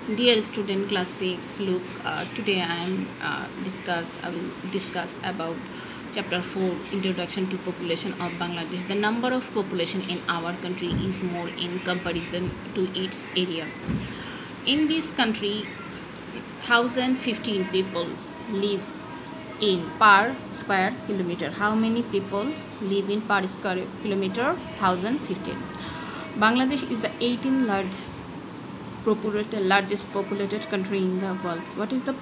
Dear student, class 6, look, today I will discuss about chapter 4, introduction to population of Bangladesh. The number of population in our country is more in comparison to its area. In this country, 1015 people live in per square kilometer. How many people live in per square kilometer? 1015. Bangladesh is the 18th largest populated country in the world. What is the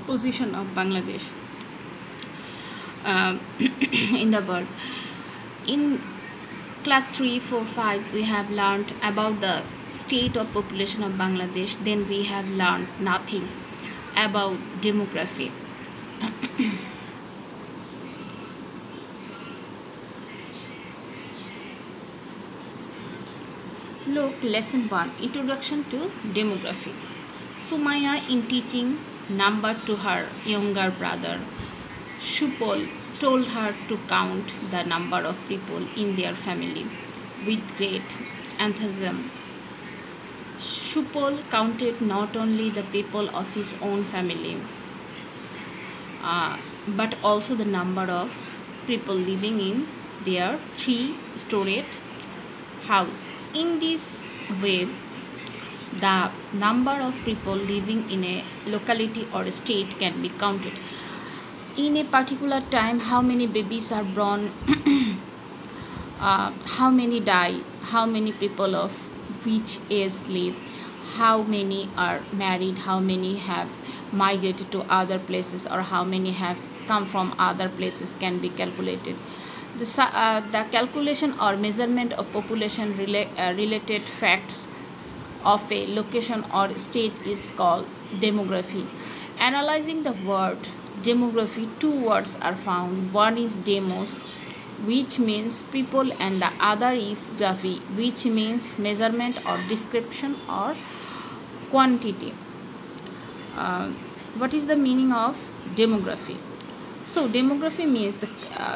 position of Bangladesh in the world? In class 3, 4, 5 we have learned about the state of population of Bangladesh. Then we have learned nothing about demography. Look, lesson 1, introduction to demography. Sumaya, in teaching number to her younger brother Shupol, told her to count the number of people in their family with great enthusiasm. Shupol counted not only the people of his own family but also the number of people living in their 3-storied house. In this way, the number of people living in a locality or state can be counted. In a particular time, how many babies are born, how many die, how many people of which age live, how many are married, how many have migrated to other places, or how many have come from other places can be calculated. The calculation or measurement of population related facts of a location or state is called demography. Analyzing the word demography, two words are found. One is demos, which means people, and the other is graphy, which means measurement or description or quantity. What is the meaning of demography? So demography means the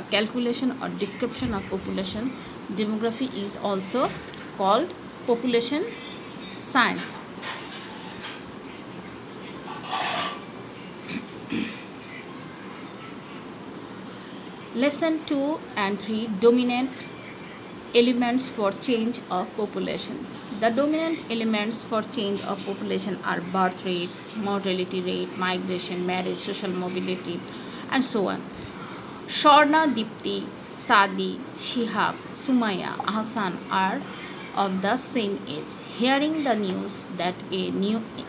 calculation or description of population. Demography is also called population science. Lesson 2 and 3, dominant elements for change of population. The dominant elements for change of population are birth rate, mortality rate, migration, marriage, social mobility, and so on. Sharna, Dipti, Sadi, Shihab, Sumaya, Hassan are of the same age. Hearing the news that a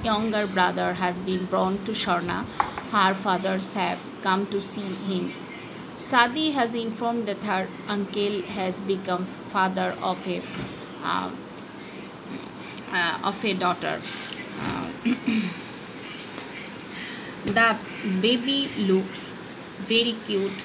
younger brother has been born to Sharna, her fathers have come to see him. Sadi has informed that her uncle has become father of a daughter. The baby looked very cute.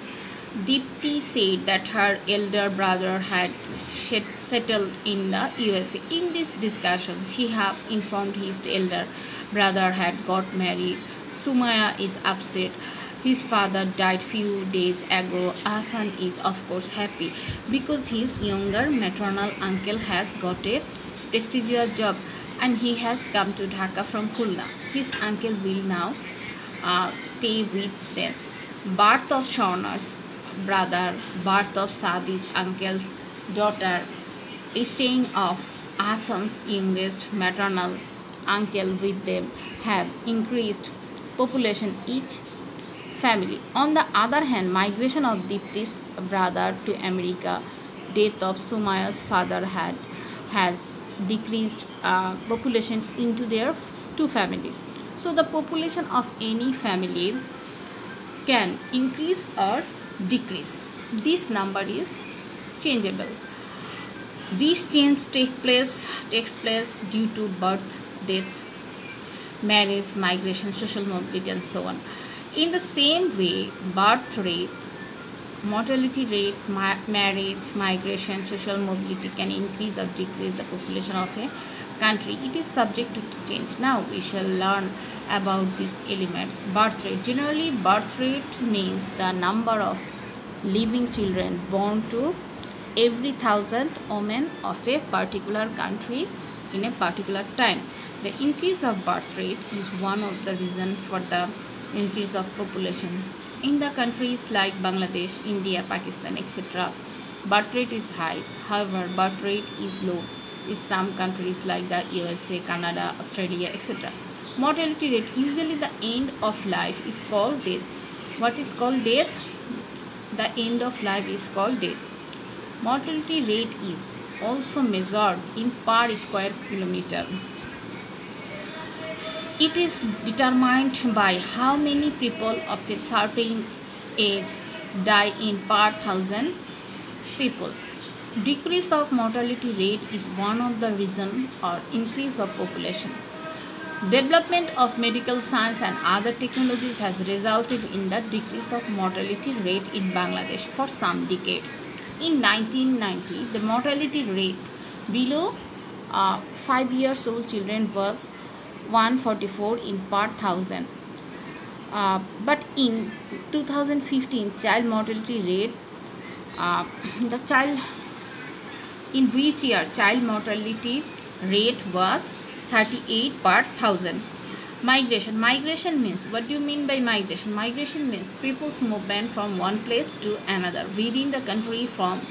Dipti said that her elder brother had settled in the USA. In this discussion, she had informed his elder brother had got married. Sumaya is upset. His father died few days ago. Hassan is of course happy because his younger maternal uncle has got a prestigious job and he has come to Dhaka from Khulna. His uncle will now stay with them. Birth of Sharna's brother, birth of Sadi's uncle's daughter, staying of Hassan's youngest maternal uncle with them have increased population each family. On the other hand, migration of Dipti's brother to America, death of Sumaya's father has decreased population into their two families. So the population of any family can increase or decrease. This number is changeable. This change takes place due to birth, death, marriage, migration, social mobility, and so on. In the same way, birth rate, mortality rate, marriage, migration, social mobility can increase or decrease the population of a country. It is subject to change. Now we shall learn about these elements. Birth rate. Generally, birth rate means the number of living children born to every 1,000 women of a particular country in a particular time. The increase of birth rate is one of the reasons for the increase of population. In the countries like Bangladesh, India, Pakistan, etc., birth rate is high. However, birth rate is low in some countries like the USA, Canada, Australia, etc. Mortality rate, usually the end of life, is called death. What is called death? The end of life is called death. Mortality rate is also measured in per square kilometer. It is determined by how many people of a certain age die in per thousand people. Decrease of mortality rate is one of the reasons or increase of population. Development of medical science and other technologies has resulted in the decrease of mortality rate in Bangladesh for some decades. In 1990, the mortality rate below 5 years old children was 144 in per thousand. But in 2015, child mortality rate, the child in which year child mortality rate was 38 per thousand. Migration means, what do you mean by migration? Migration means people's movement from one place to another within the country, from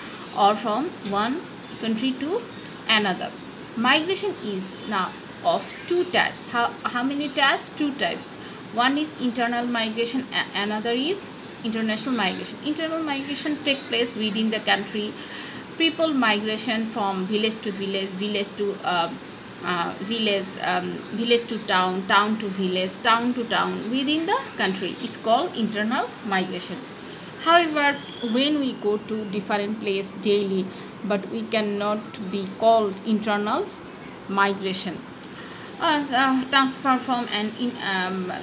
one country to another. Migration is now of two types. How many types? Two types. One is internal migration, another is international migration. Internal migration take place within the country. People migration from village to village, village to town, town to village, town to town within the country is called internal migration. However, when we go to different place daily, but we cannot be called internal migration. Transfer from an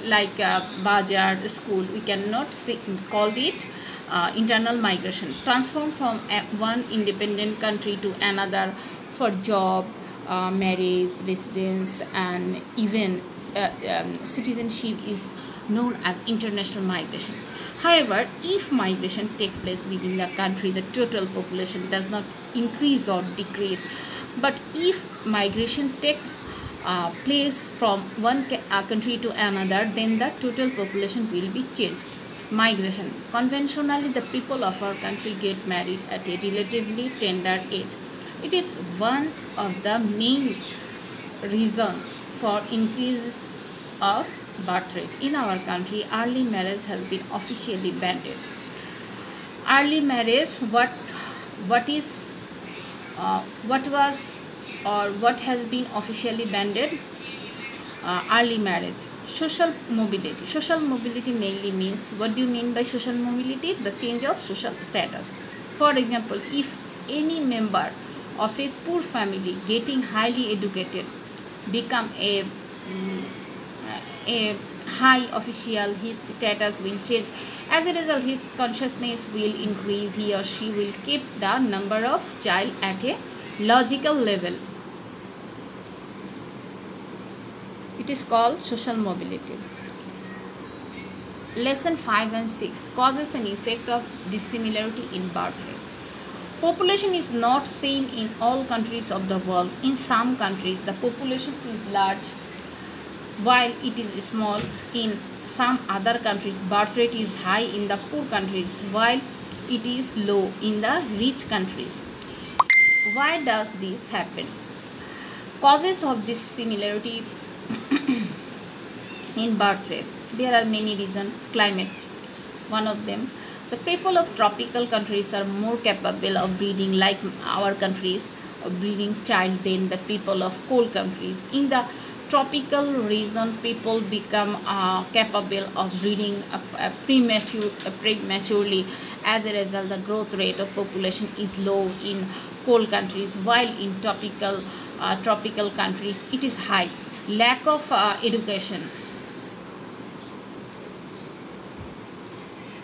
like bazaar, school, we cannot call it internal migration. Transform from one independent country to another for job, marriage, residence, and even citizenship is known as international migration. However, if migration takes place within the country, the total population does not increase or decrease. But if migration takes place from one country to another, then the total population will be changed. Migration. Conventionally, the people of our country get married at a relatively tender age. It is one of the main reasons for increase of birth rate. In our country, early marriage has been officially banned. Early marriage, what has been officially banned? Early marriage. Social mobility. Social mobility mainly means, what do you mean by social mobility? The change of social status. For example, if any member of a poor family getting highly educated become a high official, his status will change. As a result, his consciousness will increase. He or she will keep the number of child at a logical level. It is called social mobility. Lesson 5 and 6, causes and effect of dissimilarity in birth rate. Population is not same in all countries of the world. In some countries, the population is large while it is small. In some other countries, birth rate is high in the poor countries while it is low in the rich countries. Why does this happen? Causes of dissimilarity in birth rate. There are many reasons. Climate, one of them. The people of tropical countries are more capable of breeding, like our countries, of breeding child than the people of cold countries. In the tropical region, people become capable of breeding prematurely. As a result, the growth rate of population is low in cold countries, while in tropical countries it is high. Lack of education.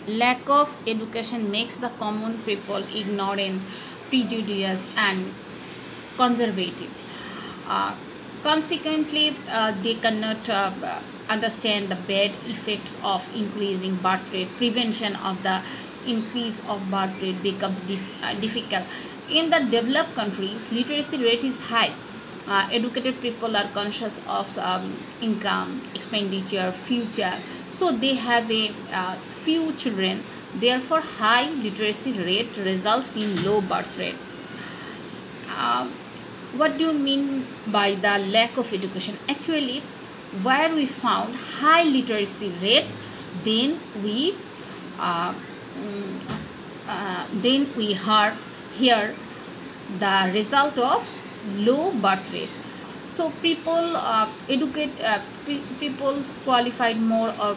Lack of education makes the common people ignorant, prejudiced, and conservative. Consequently, they cannot understand the bad effects of increasing birth rate. Prevention of the increase of birth rate becomes difficult. In the developed countries, literacy rate is high. Educated people are conscious of income, expenditure, future, so they have a few children. Therefore, high literacy rate results in low birth rate. Uh, what do you mean by the lack of education? Actually, where we found high literacy rate, then we uh, mm, hear the result of low birth rate. So people people's qualified more, or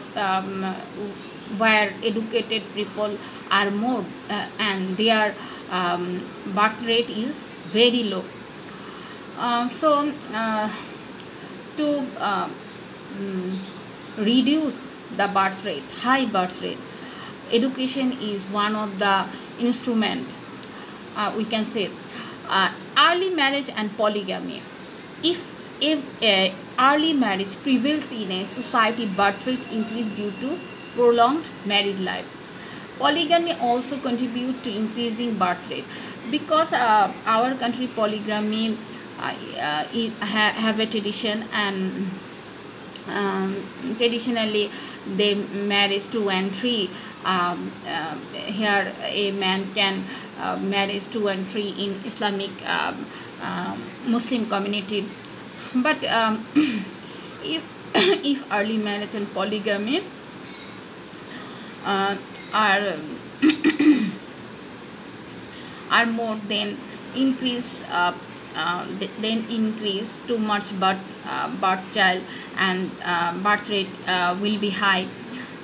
where educated people are more, and their birth rate is very low. So to mm, reduce the birth rate, high birth rate, education is one of the instrument. We can say early marriage and polygamy. If early marriage prevails in a society, birth rate increase due to prolonged married life. Polygamy also contribute to increasing birth rate, because our country polygamy have a tradition, and traditionally they marriage 2 and 3. Here a man can marriage 2 and 3 in Islamic Muslim community, but if if early marriage and polygamy are are more, then increase then increase too much birth child, and birth rate will be high.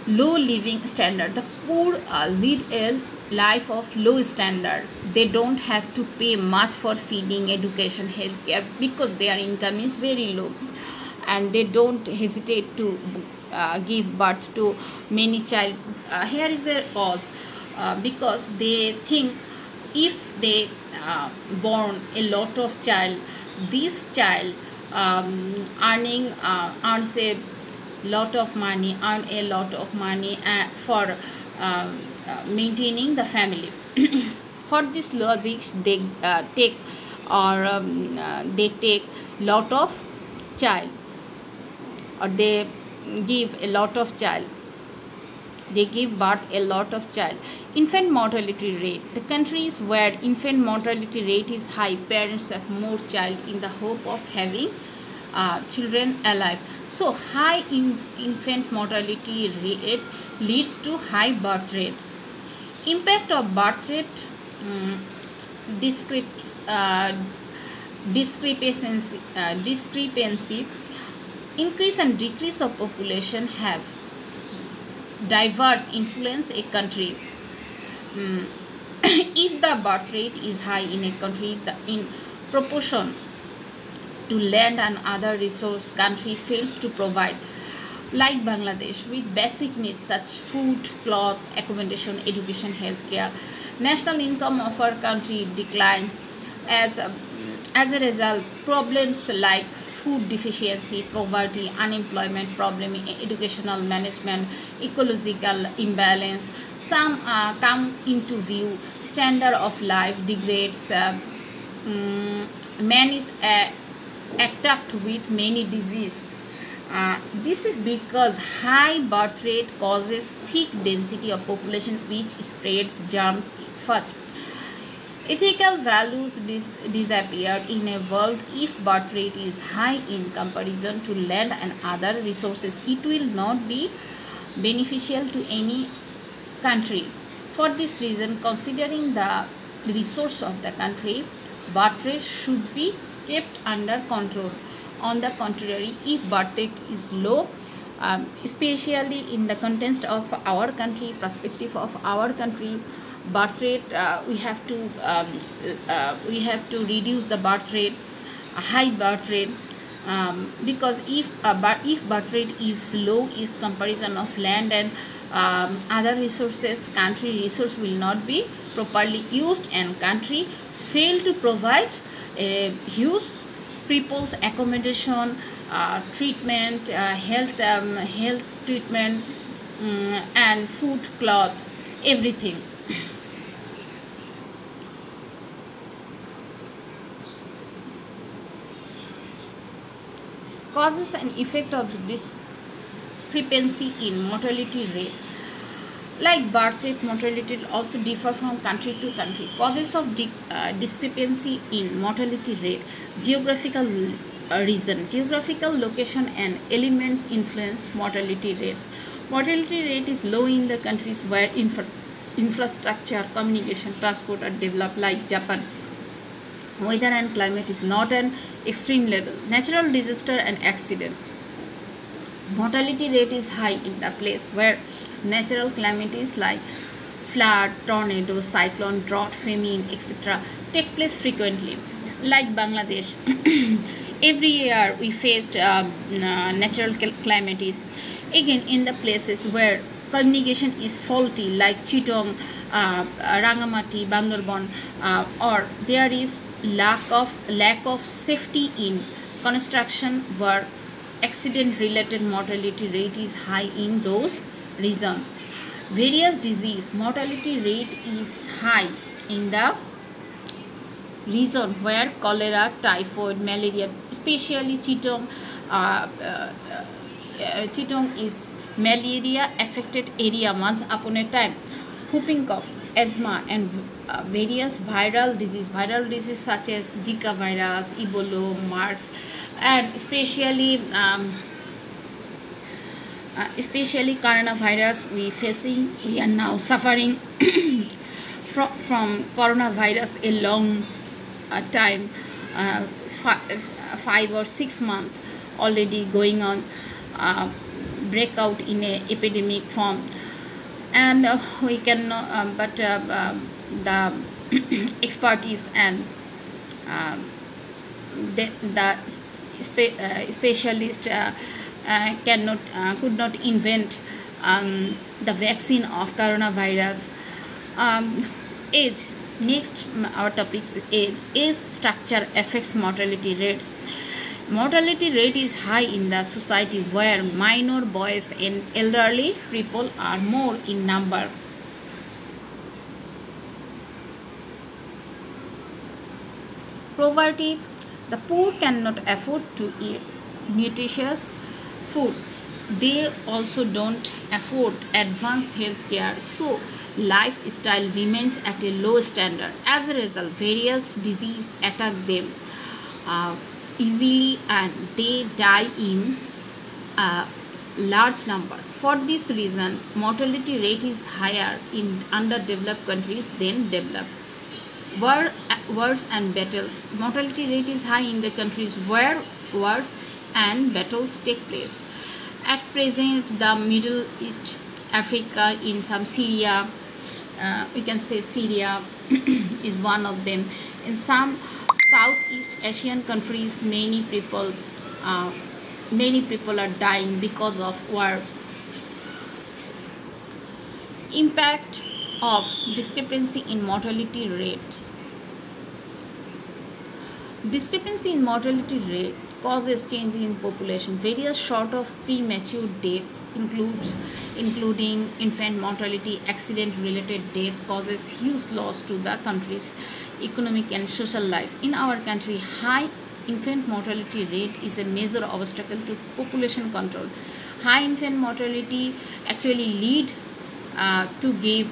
Low living standard. The poor lead a life of low standard. They don't have to pay much for feeding, education, healthcare, because their income is very low, and they don't hesitate to give birth to many child. Here is a cause, because they think if they born a lot of child, this child earns a lot of money, for maintaining the family. For this logic, they take they take lot of child, or they give a lot of child, they give birth a lot of child. Infant mortality rate. The countries where infant mortality rate is high, parents have more child in the hope of having children alive. So high infant mortality rate leads to high birth rates. Impact of birth rate discrepancy. Increase and decrease of population have diverse influence a country. If the birth rate is high in a country, in proportion to land and other resource, country fails to provide. Like Bangladesh, with basic needs such food, cloth, accommodation, education, healthcare, national income of our country declines. As a result, problems like food deficiency, poverty, unemployment problem, educational management, ecological imbalance, some come into view. Standard of life degrades. Man is attacked with many diseases. This is because high birth rate causes thick density of population, which spreads germs first. Ethical values disappear in a world. If birth rate is high in comparison to land and other resources, it will not be beneficial to any country. For this reason, considering the resource of the country, birth rate should be kept under control. On the contrary, if birth rate is low, especially in the context of our country, perspective of our country, birth rate we have to reduce the birth rate, a high birth rate, because if birth rate is low, is comparison of land and other resources, country resource will not be properly used, and country fail to provide a huge people's accommodation, treatment, health treatment, and food, cloth, everything. Causes and effect of discrepancy in mortality rate. Like birth rate, mortality also differ from country to country. Causes of discrepancy in mortality rate. Geographical reason. Geographical location and elements influence mortality rates. Mortality rate is low in the countries where infrastructure, communication, transport are developed, like Japan. Weather and climate is not an extreme level. Natural disaster and accident. Mortality rate is high in the place where natural calamities like flood, tornado, cyclone, drought, famine, etc. take place frequently. Like Bangladesh, every year we faced natural calamities. Again, in the places where communication is faulty, like Chittagong, Rangamati, Bandarban, or there is lack of safety in construction work, accident related mortality rate is high in those regions. Various disease mortality rate is high in the region where cholera, typhoid, malaria, especially Chittagong. Chittagong is malaria affected area once upon a time. Whooping cough, asthma, and various viral disease such as Zika virus, Ebola, MERS, and especially coronavirus we are now suffering from coronavirus a long time, 5 or 6 months already going on, breakout in a epidemic form, and we can but the expertise and the specialist could not invent the vaccine of coronavirus. Age. Next, our topic is age. Age structure affects mortality rates. Mortality rate is high in the society where minor boys and elderly people are more in number. Poverty. The poor cannot afford to eat nutritious food. They also don't afford advanced health care, so lifestyle remains at a low standard. As a result, various diseases attack them easily and they die in a large number. For this reason, mortality rate is higher in underdeveloped countries than developed. Wars and battles. Mortality rate is high in the countries where wars and battles take place. At present, the Middle East, Africa, in some Syria, we can say Syria is one of them. In some Southeast Asian countries, many people are dying because of wars. Impact of discrepancy in mortality rate. Discrepancy in mortality rate causes change in population. Various sort of premature deaths including infant mortality, accident-related death causes huge loss to the country's economic and social life. In our country, high infant mortality rate is a major obstacle to population control. High infant mortality actually leads to give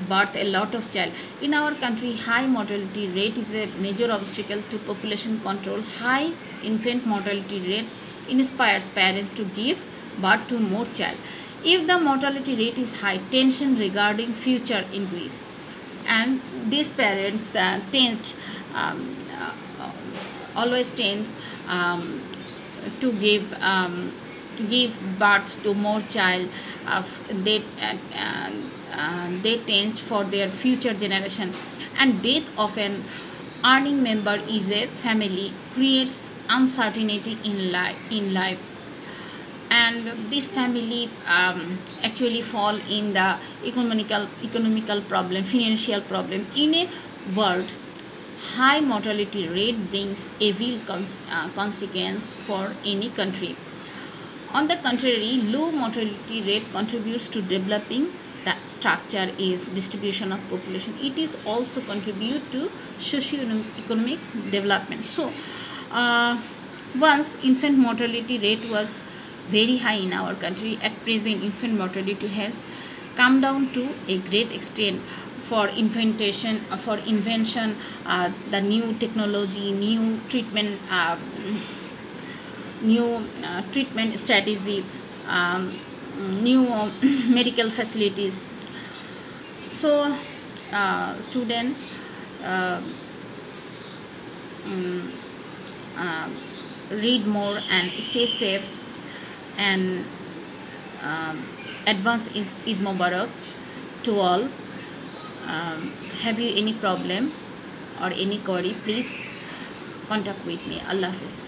birth a lot of child. In our country, high mortality rate is a major obstacle to population control. High infant mortality rate inspires parents to give birth to more child. If the mortality rate is high, tension regarding future increase, and these parents always tends to give birth to more child. They tend for their future generation, and death of an earning member is a family creates uncertainty in life, and this family actually fall in the economical problem, financial problem. In a world, high mortality rate brings evil consequence for any country. On the contrary, low mortality rate contributes to developing the structure is distribution of population. It is also contribute to socio-economic development. So once infant mortality rate was very high in our country, at present infant mortality has come down to a great extent for invention, the new technology, new treatment strategy, new medical facilities. So student, uh, um, uh, read more and stay safe, and advance Eid Mubarak to all. Have you any problem or any query, please contact with me. Allah Hafiz.